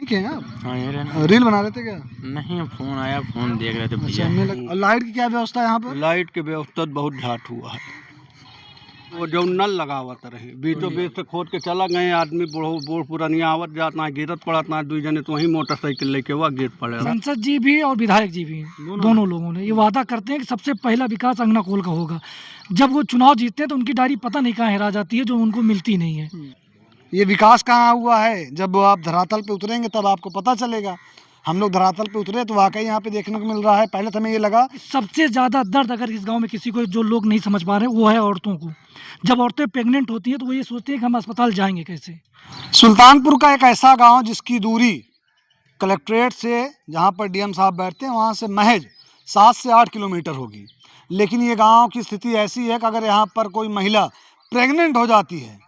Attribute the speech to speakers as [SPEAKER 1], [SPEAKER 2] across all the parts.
[SPEAKER 1] क्या हैं आप?
[SPEAKER 2] हाँ ये रहना।
[SPEAKER 1] रील बना रहे थे क्या?
[SPEAKER 2] नहीं, फोन आया, फोन देख रहे थे
[SPEAKER 1] अच्छा,
[SPEAKER 2] भैया।
[SPEAKER 1] और लाइट की क्या व्यवस्था है यहाँ पर?
[SPEAKER 3] लाइट के व्यवस्था बहुत झाट हुआ है। वो जो नल लगा हुआ रहे बीचों बीच से खोद के चला गए आदमी बूढ़ पुरानिया आवत जाता है गिरत पड़ता है दो जने तो वही मोटरसाइकिल लेके हुआ गिर पड़े।
[SPEAKER 4] संसद जी भी और विधायक जी भी दोनों लोगों ने ये वादा करते हैं कि सबसे पहला विकास अंगनाकोल का होगा। जब वो चुनाव जीतते हैं तो उनकी डायरी पता नहीं कहाँ हेरा जाती है, जो उनको मिलती नहीं है।
[SPEAKER 1] ये विकास कहाँ हुआ है? जब आप धरातल पे उतरेंगे तब आपको पता चलेगा। हम लोग धरातल पे उतरे तो वाकई यहाँ पे देखने को मिल रहा है। पहले तो हमें ये लगा
[SPEAKER 4] सबसे ज़्यादा दर्द अगर इस गांव में किसी को जो लोग नहीं समझ पा रहे हैं वो है औरतों को। जब औरतें प्रेग्नेंट होती हैं तो वो ये सोचती हैं कि हम अस्पताल जाएंगे कैसे।
[SPEAKER 1] सुल्तानपुर का एक ऐसा गांव जिसकी दूरी कलेक्ट्रेट से, जहां पर डीएम साहब बैठते हैं, वहां से महज 7 से 8 किलोमीटर होगी। लेकिन ये गांव की स्थिति ऐसी है कि अगर यहाँ पर कोई महिला प्रेग्नेंट हो जाती है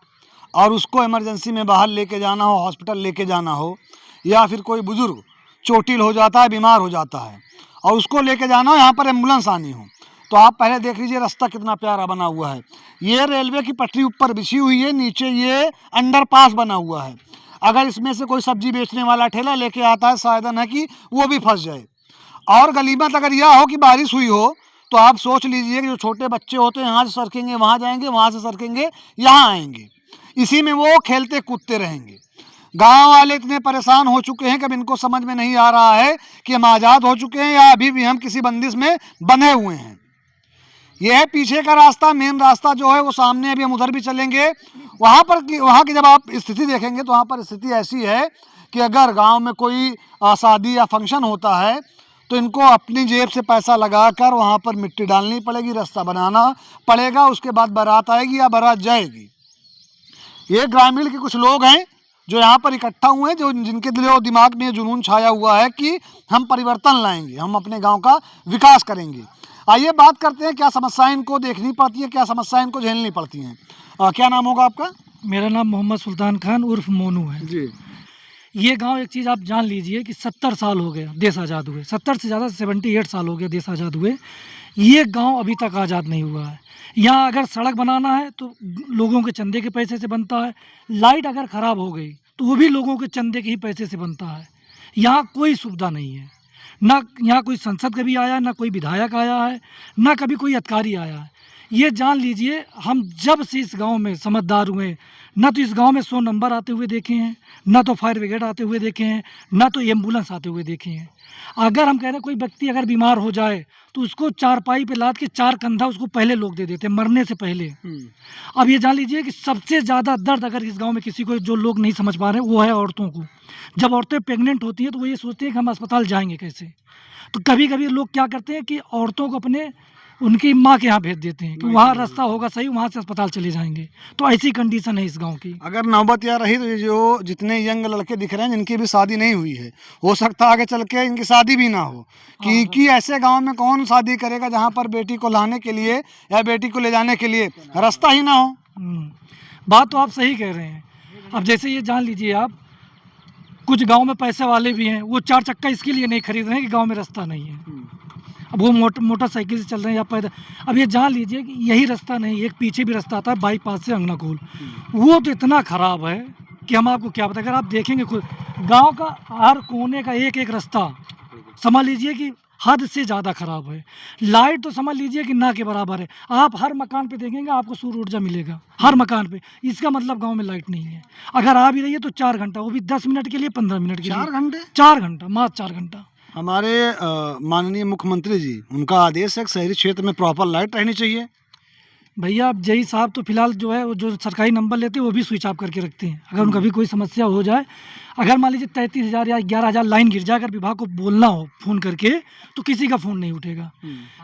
[SPEAKER 1] और उसको इमरजेंसी में बाहर लेके जाना हो, हॉस्पिटल लेके जाना हो, या फिर कोई बुजुर्ग चोटिल हो जाता है, बीमार हो जाता है और उसको लेके जाना हो, यहाँ पर एम्बुलेंस आनी हो, तो आप पहले देख लीजिए रास्ता कितना प्यारा बना हुआ है। ये रेलवे की पटरी ऊपर बिछी हुई है, नीचे ये अंडरपास बना हुआ है। अगर इसमें से कोई सब्जी बेचने वाला ठेला लेके आता है, सावधान है कि वो भी फंस जाए। और गलीमत अगर यह हो कि बारिश हुई हो तो आप सोच लीजिए कि जो छोटे बच्चे होते हैं यहाँ से सरकेंगे वहाँ जाएंगे, वहाँ से सरकेंगे यहाँ आएंगे, इसी में वो खेलते कूदते रहेंगे। गांव वाले इतने परेशान हो चुके हैं कि अब इनको समझ में नहीं आ रहा है कि हम आज़ाद हो चुके हैं या अभी भी हम किसी बंदिश में बंधे हुए हैं। यह है पीछे का रास्ता, मेन रास्ता जो है वो सामने, अभी हम उधर भी चलेंगे। वहाँ की जब आप स्थिति देखेंगे तो वहाँ पर स्थिति ऐसी है कि अगर गांव में कोई शादी या फंक्शन होता है तो इनको अपनी जेब से पैसा लगाकर वहाँ पर मिट्टी डालनी पड़ेगी, रास्ता बनाना पड़ेगा, उसके बाद बारात आएगी या बारात जाएगी। ये ग्रामीण के कुछ लोग हैं जो यहाँ पर इकट्ठा हुए हैं, जो जिनके दिल और दिमाग में जुनून छाया हुआ है कि हम परिवर्तन लाएंगे, हम अपने गांव का विकास करेंगे। आइए बात करते हैं क्या समस्याएं इनको देखनी पड़ती है, क्या समस्याएं इनको झेलनी पड़ती हैं। क्या नाम होगा आपका?
[SPEAKER 4] मेरा नाम मोहम्मद सुल्तान खान उर्फ मोनू है
[SPEAKER 1] जी।
[SPEAKER 4] ये गांव एक चीज़ आप जान लीजिए कि 70 साल हो गया देश आज़ाद हुए, 70 से ज़्यादा 78 साल हो गया देश आज़ाद हुए। ये गांव अभी तक आज़ाद नहीं हुआ है। यहाँ अगर सड़क बनाना है तो लोगों के चंदे के पैसे से बनता है, लाइट अगर ख़राब हो गई तो वो भी लोगों के चंदे के ही पैसे से बनता है। यहाँ कोई सुविधा नहीं है, ना यहाँ कोई संसद कभी आया, ना कोई विधायक आया है, ना कभी कोई अधिकारी आया है। ये जान लीजिए हम जब से इस गांव में समझदार हुए, ना तो इस गांव में 100 नंबर आते हुए देखे हैं, ना तो फायर ब्रिगेड आते हुए देखे हैं, ना तो एम्बुलेंस आते हुए देखे हैं। अगर हम कह रहे हैं कोई व्यक्ति अगर बीमार हो जाए तो उसको चारपाई पे लाद के 4 कंधा उसको पहले लोग दे देते हैं, मरने से पहले। अब ये जान लीजिए कि सबसे ज़्यादा दर्द अगर इस गांव में किसी को जो लोग नहीं समझ पा रहे हैं वो है औरतों को। जब औरतें प्रेग्नेंट होती हैं तो वो ये सोचते हैं कि हम अस्पताल जाएंगे कैसे। तो कभी कभी लोग क्या करते हैं कि औरतों को अपने उनकी माँ के यहाँ भेज देते हैं कि वहाँ रास्ता होगा सही, वहाँ से अस्पताल चले जाएंगे। तो ऐसी कंडीशन है इस गांव की।
[SPEAKER 1] अगर नौबत यह रही तो ये जो जितने यंग लड़के दिख रहे हैं जिनकी भी शादी नहीं हुई है, हो सकता है आगे चल के इनकी शादी भी ना हो। कि ऐसे गांव में कौन शादी करेगा जहां पर बेटी को लाने के लिए या बेटी को ले जाने के लिए रास्ता ही ना हो।
[SPEAKER 4] बात तो आप सही कह रहे हैं। अब जैसे ये जान लीजिए आप, कुछ गांव में पैसे वाले भी हैं, वो 4 चक्का इसके लिए नहीं खरीद रहे हैं कि गांव में रास्ता नहीं है। अब वो मोटरसाइकिल से चल रहे हैं या पैदल। अब ये जान लीजिए कि यही रास्ता नहीं, एक पीछे भी रास्ता आता है बाईपास से अंगनाकोल, वो तो इतना ख़राब है कि हम आपको क्या बताएं। अगर आप देखेंगे खुद गांव का हर कोने का एक एक रास्ता समझ लीजिए कि हद से ज़्यादा ख़राब है। लाइट तो समझ लीजिए कि ना के बराबर है। आप हर मकान पे देखेंगे आपको सूर्य ऊर्जा मिलेगा, हर मकान पे। इसका मतलब गांव में लाइट नहीं है। अगर आ भी रही है तो 4 घंटा, वो भी 10 मिनट के लिए, 15 मिनट के लिए।
[SPEAKER 1] 4 घंटे?
[SPEAKER 4] 4 घंटा, मात्र 4 घंटा।
[SPEAKER 1] हमारे माननीय मुख्यमंत्री जी, उनका आदेश है कि शहरी क्षेत्र में प्रॉपर लाइट रहनी चाहिए।
[SPEAKER 4] भैया अब जई साहब तो फिलहाल जो है वो जो सरकारी नंबर लेते हैं वो भी स्विच ऑफ करके रखते हैं। अगर उनका भी कोई समस्या हो जाए, अगर मान लीजिए 33,000 या 11,000 लाइन गिर जाए, अगर विभाग को बोलना हो फ़ोन करके तो किसी का फ़ोन नहीं उठेगा।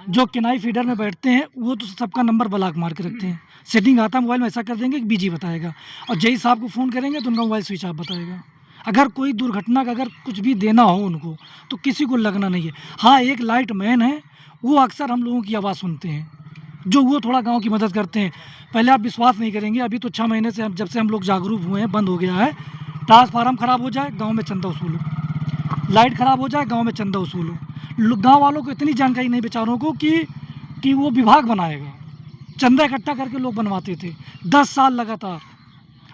[SPEAKER 4] जो किनाई फीडर में बैठते हैं वो तो सबका नंबर ब्लॉक मार के रखते हैं। सेटिंग आता है मोबाइल में, ऐसा कर देंगे कि बिजी बताएगा, और जई साहब को फ़ोन करेंगे तो उनका मोबाइल स्विच ऑफ बताएगा। अगर कोई दुर्घटना का अगर कुछ भी देना हो उनको तो किसी को लगना नहीं है। हाँ, एक लाइट मैन है, वो अक्सर हम लोगों की आवाज़ सुनते हैं, जो वो थोड़ा गांव की मदद करते हैं। पहले आप विश्वास नहीं करेंगे, अभी तो 6 महीने से जब से हम लोग जागरूक हुए हैं, बंद हो गया है। ट्रांसफार्मर ख़राब हो जाए गांव में चंदा वसूलो, लाइट ख़राब हो जाए गांव में चंदा वसूलो। गांव वालों को इतनी जानकारी नहीं बेचारों को कि वो विभाग बनाएगा। चंदा इकट्ठा करके लोग बनवाते थे 10 साल लगातार।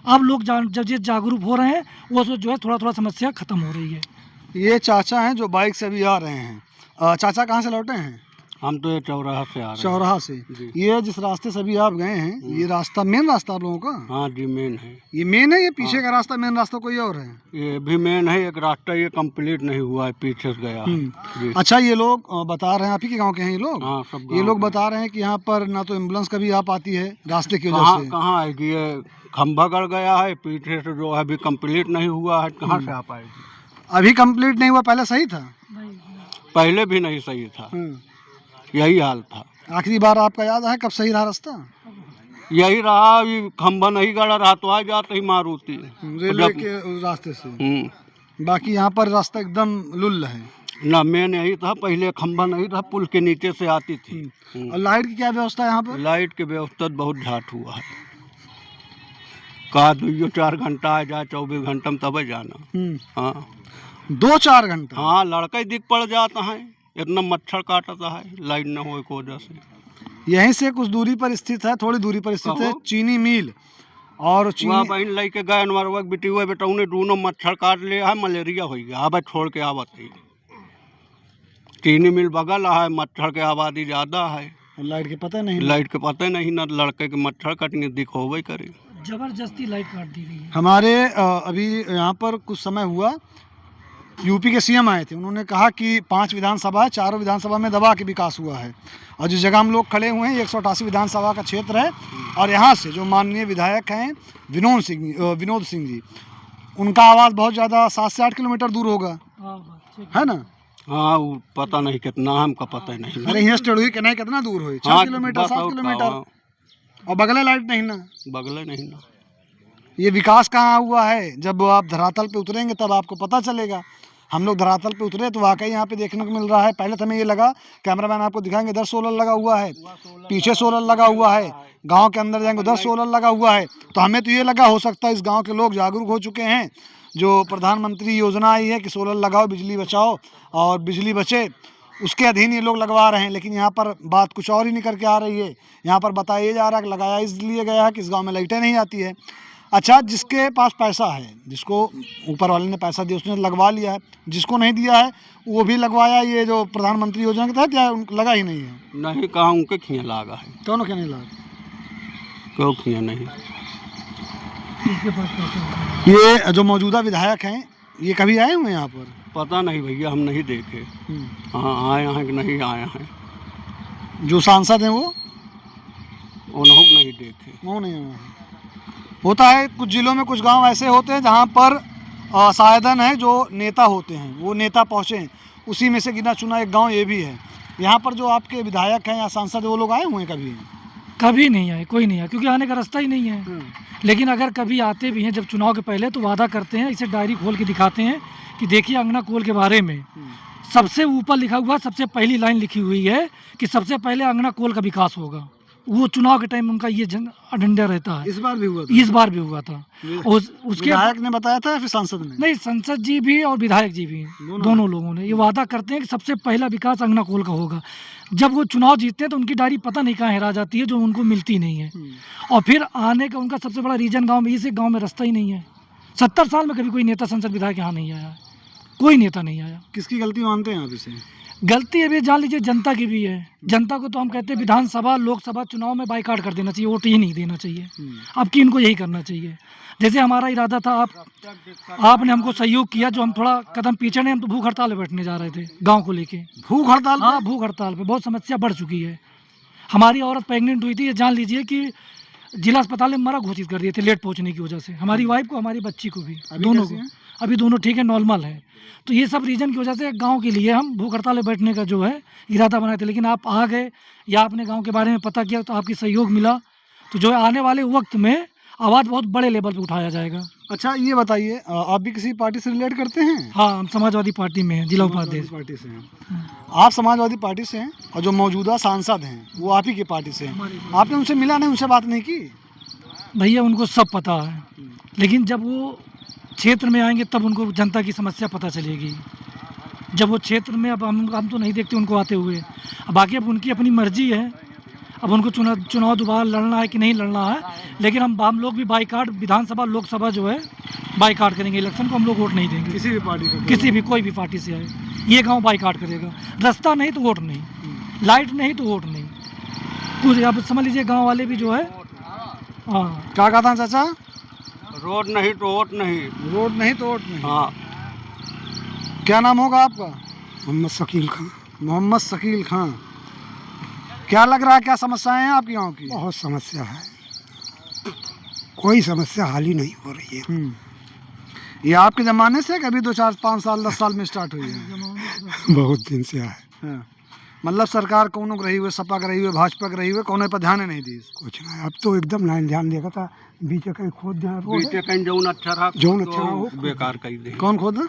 [SPEAKER 4] अब लोग जब ये जागरूक हो रहे हैं वो जो है थोड़ा थोड़ा समस्या खत्म हो रही है।
[SPEAKER 1] ये चाचा हैं जो बाइक से अभी आ रहे हैं। चाचा कहाँ से लौटे हैं?
[SPEAKER 3] हम तो ये चौराहा से आ रहे हैं।
[SPEAKER 1] चौराहा से।
[SPEAKER 3] जी।
[SPEAKER 1] ये जिस रास्ते से अभी आप गए हैं, ये रास्ता मेन रास्ता आप लोगों का?
[SPEAKER 3] हाँ जी, मेन है।
[SPEAKER 1] ये मेन है, ये पीछे का रास्ता मेन रास्ता कोई और है?
[SPEAKER 3] ये भी मेन है, एक रास्ता ये कंप्लीट नहीं हुआ है, पीछे से गया है। जी।
[SPEAKER 1] अच्छा, ये लोग बता रहे हैं, आप ही के गांव के हैं ये लोग?
[SPEAKER 3] हाँ, सब
[SPEAKER 1] ये
[SPEAKER 3] गाँव
[SPEAKER 1] लोग
[SPEAKER 3] के।
[SPEAKER 1] बता रहे हैं कि यहाँ पर ना तो एम्बुलेंस कभी आ पाती है रास्ते की वजह
[SPEAKER 3] कहाँ
[SPEAKER 1] से।
[SPEAKER 3] कहाँ आएगी? ये खंभा गड़ गया है पीछे से, जो है अभी कंप्लीट नहीं हुआ है, कहाँ से आ पाएगी?
[SPEAKER 1] अभी कंप्लीट नहीं हुआ, पहले सही था?
[SPEAKER 3] पहले भी नहीं सही था, यही हाल था।
[SPEAKER 1] आखिरी बार आपका याद है कब सही रहा रास्ता?
[SPEAKER 3] यही रहा, अभी खंभा नहीं गड़ा रहा तो आ जाते ही मारुति
[SPEAKER 1] रेलवे के उस रास्ते से। बाकी यहाँ पर रास्ता एकदम लुल्ल है
[SPEAKER 3] ना। मेन यही था, पहले खंभा नहीं था, पुल के नीचे से आती थी।
[SPEAKER 1] और लाइट की क्या व्यवस्था है यहाँ पर?
[SPEAKER 3] लाइट की व्यवस्था बहुत झाट हुआ है। कहा 2-4 घंटा आ जाए, 24 घंटा में तब जाना। हाँ
[SPEAKER 1] 2-4 घंटा?
[SPEAKER 3] हाँ, लड़का ही दिख पड़ जाता है, इतना मच्छर काटता है लाइट न होने की वजह से।
[SPEAKER 1] यहीं से कुछ दूरी पर स्थित है, थोड़ी दूरी पर स्थित है चीनी मिल। और
[SPEAKER 3] वहाँ
[SPEAKER 1] चीनी
[SPEAKER 3] बहन लेके गए अनवरवा बेटी हुए बेटा, उन्हें दोनों मच्छर काट लिया है, मलेरिया हो गया। अब छोड़ के आवत है, चीनी मिल बगल है, मच्छर के आबादी ज़्यादा है।
[SPEAKER 1] लाइट के पता नहीं?
[SPEAKER 3] लाइट के पता नहीं, ना लड़के के मच्छर कटने दिख होवे करे।
[SPEAKER 4] जबरदस्ती लाइट काट दी गई है।
[SPEAKER 1] हमारे अभी यहाँ पर कुछ समय हुआ, यूपी के सीएम आए थे, उन्होंने कहा कि 5 विधानसभा है, 4 विधानसभा में दबा के विकास हुआ है। और जिस जगह हम लोग खड़े हुए हैं, 188 विधानसभा का क्षेत्र है। और यहाँ से जो माननीय विधायक हैं विनोद सिंह जी, उनका आवाज़ बहुत ज़्यादा 7 से 8 किलोमीटर दूर होगा, है ना?
[SPEAKER 3] हाँ, वो पता नहीं कितना, हमका पता नहीं।
[SPEAKER 1] अरे यहाँ स्टेड हुई कि नहीं, कितना दूर हुई? 6 किलोमीटर, 7 किलोमीटर। और बगले लाइट नहीं ना?
[SPEAKER 3] बगले नहीं ना।
[SPEAKER 1] ये विकास कहाँ हुआ है? जब आप धरातल पे उतरेंगे तब आपको पता चलेगा। हम लोग धरातल पे उतरे तो वाकई यहाँ पे देखने को मिल रहा है। पहले तो हमें ये लगा, कैमरामैन आपको दिखाएंगे, इधर सोलर लगा हुआ है, पीछे सोलर लगा हुआ है, गांव के अंदर जाएंगे उधर सोलर लगा हुआ है। तो हमें तो ये लगा हो सकता है इस गांव के लोग जागरूक हो चुके हैं, जो प्रधानमंत्री योजना आई है कि सोलर लगाओ, बिजली बचाओ और बिजली बचे, उसके अधीन ये लोग लगवा रहे हैं। लेकिन यहाँ पर बात कुछ और ही निकल के आ रही है। यहाँ पर बताया जा रहा है कि लगाया इसलिए गया है कि इस गाँव में लाइटें नहीं आती है। अच्छा, जिसके पास पैसा है, जिसको ऊपर वाले ने पैसा दिया, उसने लगवा लिया है। जिसको नहीं दिया है वो भी लगवाया, ये जो प्रधानमंत्री योजना के तहत, या लगा ही नहीं है?
[SPEAKER 3] नहीं, कहाँ उनके खिया लागा है।
[SPEAKER 1] दोनों क्या नहीं लगा?
[SPEAKER 3] क्यों खिया नहीं?
[SPEAKER 1] ये जो मौजूदा विधायक हैं, ये कभी आए हुए हैं यहाँ पर?
[SPEAKER 3] पता नहीं भैया, हम नहीं देखे। हाँ, आए हैं कि नहीं आए हैं।
[SPEAKER 1] जो सांसद हैं वो
[SPEAKER 3] उन्होंने नहीं देखे।
[SPEAKER 1] वो नहीं आए हैं। होता है कुछ जिलों में, कुछ गांव ऐसे होते हैं जहां पर साधन है, जो नेता होते हैं वो नेता पहुंचे हैं। उसी में से गिना चुना एक गांव ये भी है। यहाँ पर जो आपके विधायक हैं या सांसद, वो लोग आए हुए हैं कभी?
[SPEAKER 4] कभी नहीं आए, कोई नहीं आया, क्योंकि आने का रास्ता ही नहीं है। लेकिन अगर कभी आते भी हैं जब चुनाव के पहले, तो वादा करते हैं, इसे डायरी खोल के दिखाते हैं कि देखिए अंगना कोल के बारे में सबसे ऊपर लिखा हुआ, सबसे पहली लाइन लिखी हुई है कि सबसे पहले अंगना कोल का विकास होगा। वो चुनाव के टाइम उनका ये एजेंडा रहता है।
[SPEAKER 1] इस बार भी हुआ था?
[SPEAKER 4] इस बार भी हुआ था। उसके
[SPEAKER 1] विधायक ने बताया था या फिर सांसद ने?
[SPEAKER 4] नहीं, संसद जी भी और विधायक जी भी, दोनों लोगों ने ये वादा करते हैं कि सबसे पहला विकास अंगना कोल का होगा। जब वो चुनाव जीतते हैं तो उनकी डायरी पता नहीं कहाँ हेरा जाती है, जो उनको मिलती नहीं है। और फिर आने का उनका सबसे बड़ा रीजन गाँव में, इसे गाँव में रास्ता ही नहीं है। 70 साल में कभी कोई नेता, संसद, विधायक यहाँ नहीं आया, कोई नेता नहीं आया।
[SPEAKER 1] किसकी गलती मानते हैं आप इसे?
[SPEAKER 4] गलती अभी जान लीजिए जनता की भी है। जनता को तो हम कहते हैं विधानसभा, लोकसभा चुनाव में बाइकाट कर देना चाहिए, वोट ही नहीं देना चाहिए। अब की इनको यही करना चाहिए। जैसे हमारा इरादा था, आपने हमको सहयोग किया, जो हम थोड़ा कदम पीछे नहीं, हम तो भूख हड़ताल पे बैठने जा रहे थे गांव को लेके।
[SPEAKER 1] भूख हड़ताल?
[SPEAKER 4] हाँ, भूख हड़ताल पे बहुत समस्या बढ़ चुकी है। हमारी औरत प्रेग्नेंट हुई थी, ये जान लीजिए कि जिला अस्पताल में मरा घोषित कर दिए थे लेट पहुँचने की वजह से। हमारी वाइफ को, हमारी बच्ची को भी, दोनों को। अभी दोनों ठीक है, नॉर्मल है। तो ये सब रीजन की वजह से गांव के लिए हम भूख हड़ताल में बैठने का जो है इरादा बनाए थे। लेकिन आप आ गए या आपने गांव के बारे में पता किया, तो आपकी सहयोग मिला, तो जो है आने वाले वक्त में आवाज़ बहुत बड़े लेवल पे उठाया जाएगा।
[SPEAKER 1] अच्छा, ये बताइए, आप भी किसी पार्टी से रिलेट करते हैं?
[SPEAKER 4] हाँ, हम समाजवादी पार्टी में हैं, जिला उपाध्यक्ष।
[SPEAKER 1] पार्टी से हैं आप? समाजवादी पार्टी से हैं। और जो मौजूदा सांसद हैं वो आप ही की पार्टी से हैं। आपने उनसे मिला नहीं, उनसे बात नहीं की?
[SPEAKER 4] भैया उनको सब पता है, लेकिन जब वो क्षेत्र में आएंगे तब उनको जनता की समस्या पता चलेगी। जब वो क्षेत्र में, अब हम तो नहीं देखते उनको आते हुए। अब बाकी अब उनकी अपनी मर्जी है। अब उनको चुनाव दोबारा लड़ना है कि नहीं लड़ना है, लेकिन हम लोग भी बाईकाट, विधानसभा लोकसभा जो है बाईकाट करेंगे इलेक्शन को। हम लोग वोट नहीं देंगे
[SPEAKER 1] किसी भी पार्टी का,
[SPEAKER 4] किसी भी, कोई भी पार्टी से आए। ये गांव बाईकाट करेगा। रास्ता नहीं तो वोट नहीं, लाइट नहीं तो वोट नहीं, कुछ अब समझ लीजिए गांव वाले भी जो है। हाँ,
[SPEAKER 1] क्या कहता है चाचा?
[SPEAKER 3] रोड नहीं तो वोट नहीं।
[SPEAKER 1] रोड नहीं तो वोट नहीं।
[SPEAKER 3] हाँ,
[SPEAKER 1] क्या नाम होगा आपका?
[SPEAKER 5] मोहम्मद शकील खान।
[SPEAKER 1] मोहम्मद शकील खान। क्या लग रहा है, क्या समस्याएं हैं आपके गांव की?
[SPEAKER 5] बहुत समस्या है, कोई समस्या हाल ही नहीं हो रही है।
[SPEAKER 1] ये आपके ज़माने से कभी 2, 4, 5 साल 10 साल में स्टार्ट हुई है?
[SPEAKER 5] बहुत दिन से है।
[SPEAKER 1] हाँ। मतलब सरकार कौनों को रही हुए, सपा का रही हुए, भाजपा का रही हुए, कौन पर ध्यान ही नहीं दी?
[SPEAKER 5] कुछ नहीं, अब तो एकदम लाइन ध्यान देगा था। बीच कहीं खोद दिया रोड है।
[SPEAKER 3] बीचे कहीं जौन अच्छा रहा
[SPEAKER 5] जौन अच्छा रहा वो
[SPEAKER 3] बेकार कर दे।
[SPEAKER 1] कौन खोदा?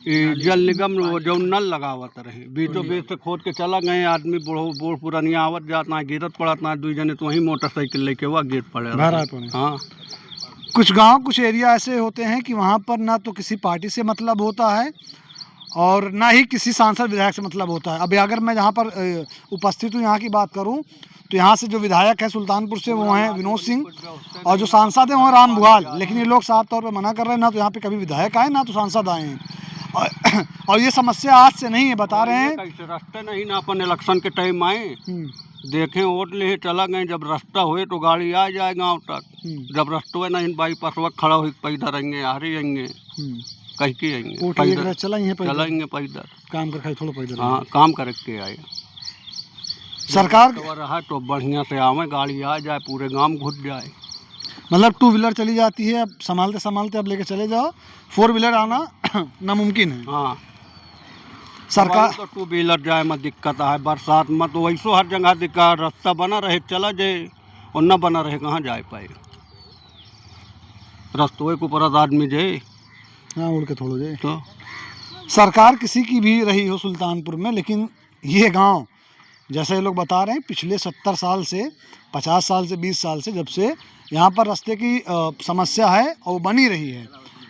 [SPEAKER 3] ये जल निगम वो जो नल लगावत रहे, बीचों बीच से खोद के चला गए। आदमी बूढ़ पुरानिया आवत जात ना, गिरत पड़त ना, 2 जने तो वही मोटरसाइकिल लेके हुआ गिर पड़े।
[SPEAKER 1] भरा पड़े।
[SPEAKER 3] हाँ,
[SPEAKER 1] कुछ गांव, कुछ एरिया ऐसे होते हैं कि वहाँ पर ना तो किसी पार्टी से मतलब होता है और ना ही किसी सांसद विधायक से मतलब होता है। अभी अगर मैं यहाँ पर उपस्थित हूँ, यहाँ की बात करूँ तो यहाँ से जो विधायक है सुल्तानपुर से वो हैं विनोद सिंह, और जो सांसद हैं वो हैं राम बुआल। लेकिन ये लोग साफ तौर पर मना कर रहे हैं, ना तो यहाँ पे कभी विधायक आए ना तो सांसद आए हैं। और ये समस्या आज से नहीं है, बता रहे हैं।
[SPEAKER 3] कैसे रास्ते नहीं ना, अपन इलेक्शन के टाइम आए, देखें वोट ले चला गए, जब रास्ता हुए तो गाड़ी आ जाए गांव तक। जब रास्ते हुए नहीं, बाईपास वक्त खड़ा हो पैदल आएंगे, आ रही आएंगे, कहीं के आएंगे,
[SPEAKER 1] चलाएंगे
[SPEAKER 3] पैदल
[SPEAKER 1] काम कर खाई थोड़ा पैदल।
[SPEAKER 3] हाँ, काम करके आए।
[SPEAKER 1] सरकार
[SPEAKER 3] रहा तो बढ़िया से आवे, गाड़ी आ जाए, पूरे गांव घुस जाए।
[SPEAKER 1] मतलब 2 व्हीलर चली जाती है, अब संभालते संभालते अब लेके चले जाओ, 4 व्हीलर आना नामुमकिन है।
[SPEAKER 3] हाँ,
[SPEAKER 1] सरकार
[SPEAKER 3] तो 2 व्हीलर जाए में दिक्कत है, बरसात में तो वैसो हर जगह दिक्कत। रास्ता बना रहे चला जाए, और न बना रहे कहाँ जाए पाए। रास्तों के ऊपर आदमी जाए,
[SPEAKER 1] हाँ उड़ के थोड़ा जाए।
[SPEAKER 3] तो
[SPEAKER 1] सरकार किसी की भी रही हो सुल्तानपुर में, लेकिन ये गांव जैसे ये लोग बता रहे हैं पिछले 70 साल से, 50 साल से, 20 साल से, जब से यहाँ पर रास्ते की समस्या है और वो बनी रही है।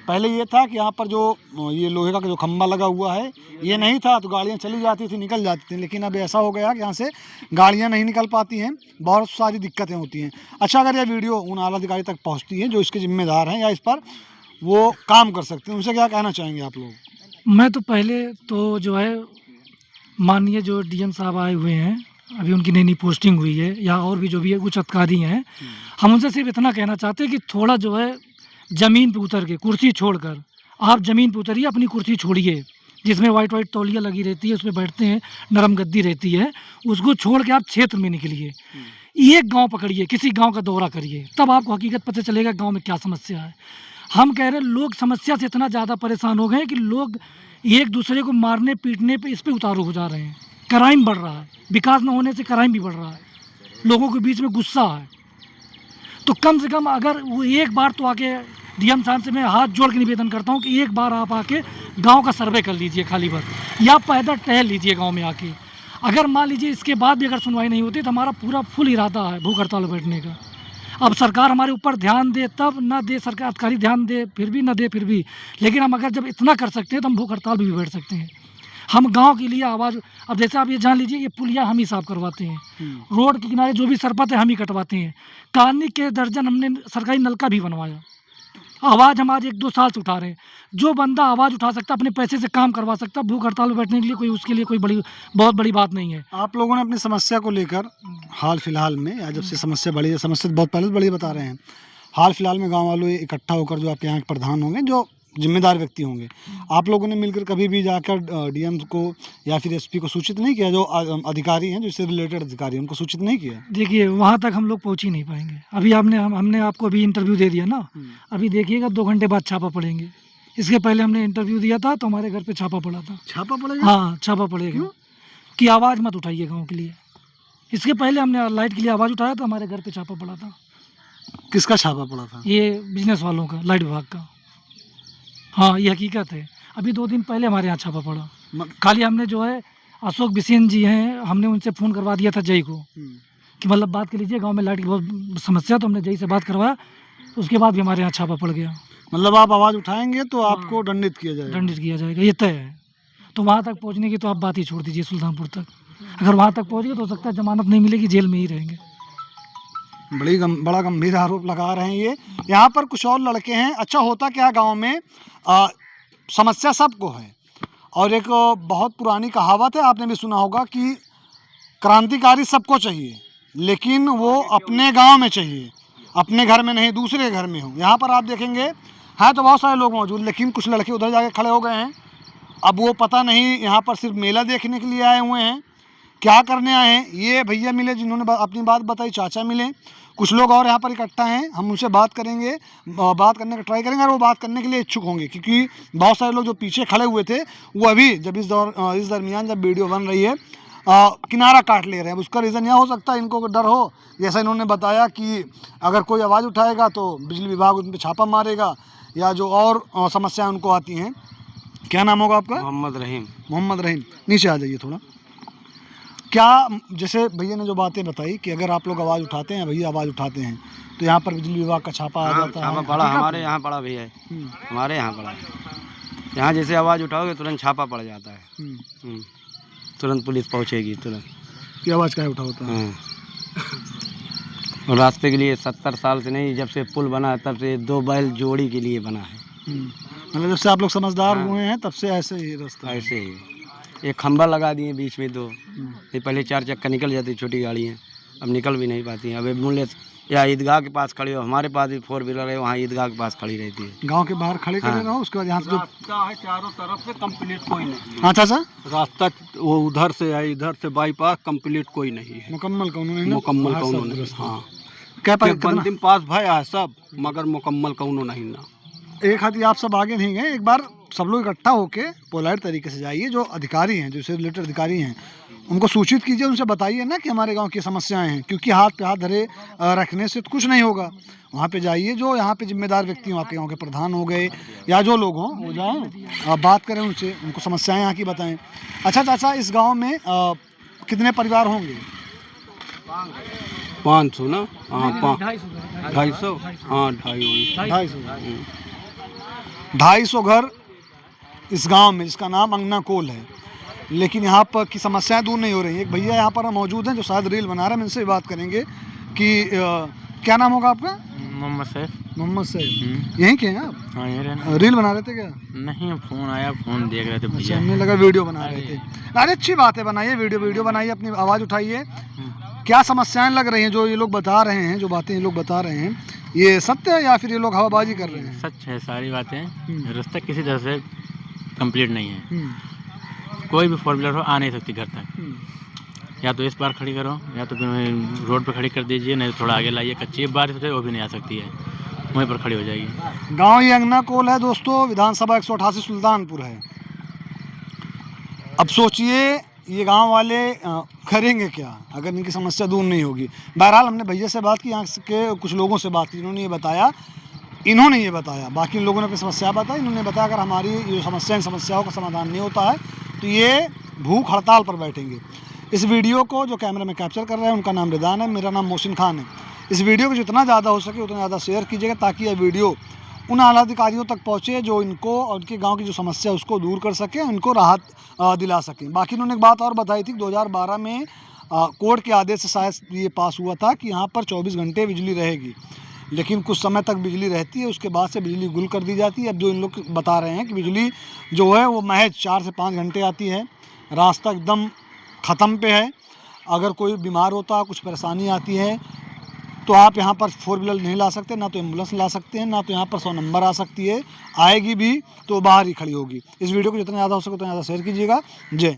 [SPEAKER 1] पहले ये था कि यहाँ पर जो ये लोहे का जो खंभा लगा हुआ है ये नहीं था, तो गाड़ियाँ चली जाती थी, निकल जाती थी। लेकिन अब ऐसा हो गया कि यहाँ से गाड़ियाँ नहीं निकल पाती हैं, बहुत सारी दिक्कतें होती हैं। अच्छा, अगर यह वीडियो उन आला अधिकारी तक पहुँचती है जो इसके जिम्मेदार हैं या इस पर वो काम कर सकते हैं, उनसे क्या कहना चाहेंगे आप लोग?
[SPEAKER 4] मैं तो पहले तो जो है माननीय जो डीएम साहब आए हुए हैं, अभी उनकी नई नई पोस्टिंग हुई है, या और भी जो भी है उच्च अधिकारी हैं, हम उनसे सिर्फ इतना कहना चाहते हैं कि थोड़ा जो है ज़मीन पे उतर के, कुर्सी छोड़कर आप ज़मीन पे उतरिए, अपनी कुर्सी छोड़िए जिसमें वाइट तौलिया लगी रहती है, उसमें बैठते हैं, नरम गद्दी रहती है, उसको छोड़ के आप क्षेत्र में निकलिए। एक गांव पकड़िए, किसी गांव का दौरा करिए, तब आपको हकीकत पता चलेगा गांव में क्या समस्या है। हम कह रहे हैं लोग समस्या से इतना ज़्यादा परेशान हो गए हैं कि लोग एक दूसरे को मारने पीटने पे इस पे उतारू हो जा रहे हैं। क्राइम बढ़ रहा है, विकास न होने से क्राइम भी बढ़ रहा है, लोगों के बीच में गुस्सा है। तो कम से कम अगर वो एक बार तो आके डीएम साहब से मैं हाथ जोड़ के निवेदन करता हूँ कि एक बार आप आके गांव का सर्वे कर लीजिए खाली भर, या पैदल टहल लीजिए गांव में आके। अगर मान लीजिए इसके बाद भी अगर सुनवाई नहीं होती तो हमारा पूरा फुल इरादा है भूख हड़ताल बैठने का। अब सरकार हमारे ऊपर ध्यान दे तब, ना दे सरकार अधिकारी ध्यान दे फिर भी, ना दे फिर भी, लेकिन हम अगर जब इतना कर सकते हैं तो हम भूख हड़ताल भी बैठ सकते हैं। हम गांव के लिए आवाज़, अब जैसे आप ये जान लीजिए ये पुलिया हम ही साफ करवाते हैं, रोड के किनारे जो भी सरपत है हम ही कटवाते हैं, कॉलोनी के दर्जन हमने सरकारी नलका भी बनवाया। आवाज़ हम आज 1-2 साल से उठा रहे हैं। जो बंदा आवाज़ उठा सकता, अपने पैसे से काम करवा सकता, भूख हड़ताल में बैठने के लिए कोई उसके लिए कोई बहुत बड़ी बात नहीं है।
[SPEAKER 1] आप लोगों ने अपनी समस्या को लेकर हाल फिलहाल में, या जब से समस्या बढ़ी है, समस्या तो बहुत पहले से बड़ी बता रहे हैं, हाल फिलहाल में गांव वालों इकट्ठा होकर जो आपके यहाँ के प्रधान होंगे, जो जिम्मेदार व्यक्ति होंगे, आप लोगों ने मिलकर कभी भी जाकर डीएम को या फिर एसपी को सूचित नहीं किया? जो अधिकारी हैं, जो इससे रिलेटेड अधिकारी, उनको सूचित नहीं किया?
[SPEAKER 4] देखिए वहाँ तक हम लोग पहुँच ही नहीं पाएंगे। अभी हमने आपको अभी इंटरव्यू दे दिया ना, अभी देखिएगा 2 घंटे बाद छापा पड़ेंगे। इसके पहले हमने इंटरव्यू दिया था तो हमारे घर पे छापा पड़ा था।
[SPEAKER 1] छापा पड़ेगा?
[SPEAKER 4] हाँ, छापा पड़ेगा कि आवाज़ मत उठाइए गाँव के लिए। इसके पहले हमने लाइट के लिए आवाज़ उठाया तो हमारे घर पे छापा पड़ा था।
[SPEAKER 1] किसका छापा पड़ा था?
[SPEAKER 4] ये बिजनेस वालों का, लाइट विभाग का। हाँ, ये हकीकत है। अभी 2 दिन पहले हमारे यहाँ छापा पड़ा। खाली हमने जो है अशोक बिसेन जी हैं, हमने उनसे फ़ोन करवा दिया था जय को कि मतलब बात कर लीजिए, गांव में लाइट की बहुत समस्या, तो हमने जय से बात करवाया, तो उसके बाद भी हमारे यहाँ छापा पड़ गया।
[SPEAKER 1] मतलब आप आवाज़ उठाएंगे तो आपको दंडित किया जाएगा?
[SPEAKER 4] दंडित किया जाएगा, ये तय है। तो वहाँ तक पहुँचने की तो आप बात ही छोड़ दीजिए, सुल्तानपुर तक। अगर वहाँ तक पहुँच गए तो हो सकता है जमानत नहीं मिलेगी, जेल में ही रहेंगे।
[SPEAKER 1] बड़ा गंभीर आरोप लगा रहे हैं ये। यहाँ पर कुछ और लड़के हैं। अच्छा होता क्या गांव में, समस्या सबको है, और एक बहुत पुरानी कहावत है, आपने भी सुना होगा कि क्रांतिकारी सबको चाहिए, लेकिन वो अपने गांव में चाहिए, अपने घर में नहीं, दूसरे घर में हो। यहाँ पर आप देखेंगे हैं तो बहुत सारे लोग मौजूद, लेकिन कुछ लड़के उधर जाके खड़े हो गए हैं। अब वो पता नहीं यहाँ पर सिर्फ मेला देखने के लिए आए हुए हैं, क्या करने आए हैं। ये भैया मिले जिन्होंने अपनी बात बताई, चाचा मिले, कुछ लोग और यहाँ पर इकट्ठा हैं। हम उनसे बात करेंगे, बात करने का ट्राई करेंगे, और वो बात करने के लिए इच्छुक होंगे, क्योंकि बहुत सारे लोग जो पीछे खड़े हुए थे वो अभी जब इस दरमियान जब वीडियो बन रही है किनारा काट ले रहे हैं। उसका रीज़न यह हो सकता है इनको डर हो, जैसा इन्होंने बताया कि अगर कोई आवाज़ उठाएगा तो बिजली विभाग उन पर छापा मारेगा, या जो और समस्याएं उनको आती हैं। क्या नाम होगा आपका?
[SPEAKER 3] मोहम्मद रहीम।
[SPEAKER 1] मोहम्मद रहीम, नीचे आ जाइए थोड़ा। क्या, जैसे भैया ने जो बातें बताई कि अगर आप लोग आवाज़ उठाते हैं, भैया आवाज़ उठाते हैं, तो यहाँ पर बिजली विभाग का छापा आ जाता है?
[SPEAKER 2] पड़ा हमारे यहाँ पड़ा भी है, हमारे यहाँ पड़ा। यहाँ जैसे आवाज़ उठाओगे तुरंत छापा पड़ जाता है, तुरंत पुलिस पहुँचेगी तुरंत।
[SPEAKER 1] की आवाज़ क्या उठा होता है?
[SPEAKER 2] और रास्ते के लिए 70 साल से नहीं, जब से पुल बना है तब से 2 बैल जोड़ी के लिए बना है।
[SPEAKER 1] मतलब जब से आप लोग समझदार हुए हैं तब से ऐसे ही रास्ता है।
[SPEAKER 2] ऐसे ही एक खंभा लगा दिए बीच में 2, ये पहले 4 चक्का निकल जाती छोटी गाड़ियाँ, अब निकल भी नहीं पाती हैं। अब मूल्य या ईदगाह के पास खड़ी हो, हमारे पास भी 4 व्हीलर है, वहाँ ईदगाह के पास खड़ी रहती है।
[SPEAKER 1] गांव के बाहर खड़े करे रहो, उसके बाद यहाँ से जो
[SPEAKER 3] रास्ता है चारों तरफ से कंप्लीट कोई नहीं।
[SPEAKER 1] अच्छा अच्छा,
[SPEAKER 3] रास्ता वो उधर से है, इधर से बाईपास कंप्लीट कोई नहीं है।
[SPEAKER 1] मुकम्मल का उन्होंने
[SPEAKER 3] मुकम्मल का उन्होंने, हाँ
[SPEAKER 1] क्या
[SPEAKER 3] अंतिम पास भया है सब, मगर मुकम्मल का उन्होंने नहीं ना।
[SPEAKER 1] एक हाथी आप सब आगे नहीं गए, एक बार सब लोग इकट्ठा होके पोलाइट तरीके से जाइए, जो अधिकारी हैं, जो इससे रिलेटेड अधिकारी हैं, उनको सूचित कीजिए, उनसे बताइए ना कि हमारे गांव की समस्याएं हैं, क्योंकि हाथ पे हाथ धरे रखने से तो कुछ नहीं होगा। वहाँ पे जाइए, जो यहाँ पे जिम्मेदार व्यक्ति हों, आपके गांव के प्रधान हो गए या जो लोग हों, वो जाएँ, आप बात करें उनसे, उनको समस्याएँ यहाँ की बताएँ। अच्छा चाचा, इस गाँव में कितने परिवार होंगे?
[SPEAKER 3] 500 ना, हाँ 250, हाँ
[SPEAKER 1] 250 घर इस गांव में, जिसका नाम अंगना कोल है, लेकिन यहाँ पर की समस्याएं दूर नहीं हो रही। एक भैया यहाँ पर मौजूद हैं जो शायद रील बना रहे हैं, इनसे बात करेंगे कि क्या नाम होगा आपका?
[SPEAKER 2] मोहम्मद सैफ।
[SPEAKER 1] मोहम्मद सैफ, यहीं के हैं आप?
[SPEAKER 2] हाँ, ये रहना।
[SPEAKER 1] रील बना रहे थे क्या?
[SPEAKER 2] नहीं, फोन आया, फोन देख रहे थे
[SPEAKER 1] अच्छा,
[SPEAKER 2] भैया।
[SPEAKER 1] हमें लगा वीडियो बना रहे थे। अरे अच्छी बात है, बनाइए वीडियो बनाइए, अपनी आवाज़ उठाइए। क्या समस्याएं लग रही हैं जो ये लोग बता रहे हैं, जो बातें ये लोग बता रहे हैं, ये सत्य है या फिर ये लोग हवाबाजी कर रहे हैं?
[SPEAKER 2] सच है सारी बातें। रास्ता किसी तरह से कंप्लीट नहीं है, कोई भी 4 व्हीलर हो आ नहीं सकती घर तक। या तो इस पार खड़ी करो, या तो रोड पर खड़ी कर दीजिए, नहीं तो थोड़ा आगे लाइए। कच्ची बारिश हो वो भी नहीं आ सकती है, वहीं पर खड़ी हो जाएगी।
[SPEAKER 1] गांव ये अंगना कोल है दोस्तों, विधानसभा 188 सुल्तानपुर है। अब सोचिए ये गांव वाले करेंगे क्या अगर इनकी समस्या दूर नहीं होगी। बहरहाल हमने भैया से बात की, यहाँ के कुछ लोगों से बात की, इन्होंने ये बताया, बाकी लोगों ने अपनी समस्या बताई। इन्होंने बताया अगर हमारी ये समस्याओं का समाधान नहीं होता है तो ये भूख हड़ताल पर बैठेंगे। इस वीडियो को जो कैमरा में कैप्चर कर रहे हैं उनका नाम रिदान है, मेरा नाम मोहसिन खान है। इस वीडियो को जितना ज़्यादा हो सके उतना ज़्यादा शेयर कीजिएगा, ताकि यह वीडियो उन आला अधिकारियों तक पहुँचे जो इनको और उनके गांव की जो समस्या है उसको दूर कर सकें, उनको राहत दिला सकें। बाकी उन्होंने एक बात और बताई थी, 2012 में कोर्ट के आदेश से शायद ये पास हुआ था कि यहाँ पर 24 घंटे बिजली रहेगी, लेकिन कुछ समय तक बिजली रहती है, उसके बाद से बिजली गुल कर दी जाती है। अब जो इन लोग बता रहे हैं कि बिजली जो है वो महज 4 से 5 घंटे आती है, रास्ता एकदम ख़त्म पे है। अगर कोई बीमार होता है, कुछ परेशानी आती है, तो आप यहाँ पर 4 व्हीलर नहीं ला सकते, ना तो एम्बुलेंस ला सकते हैं, ना तो यहाँ पर 100 नंबर आ सकती है, आएगी भी तो बाहर ही खड़ी होगी। इस वीडियो को जितना ज़्यादा हो सके उतना ज़्यादा शेयर कीजिएगा। जय।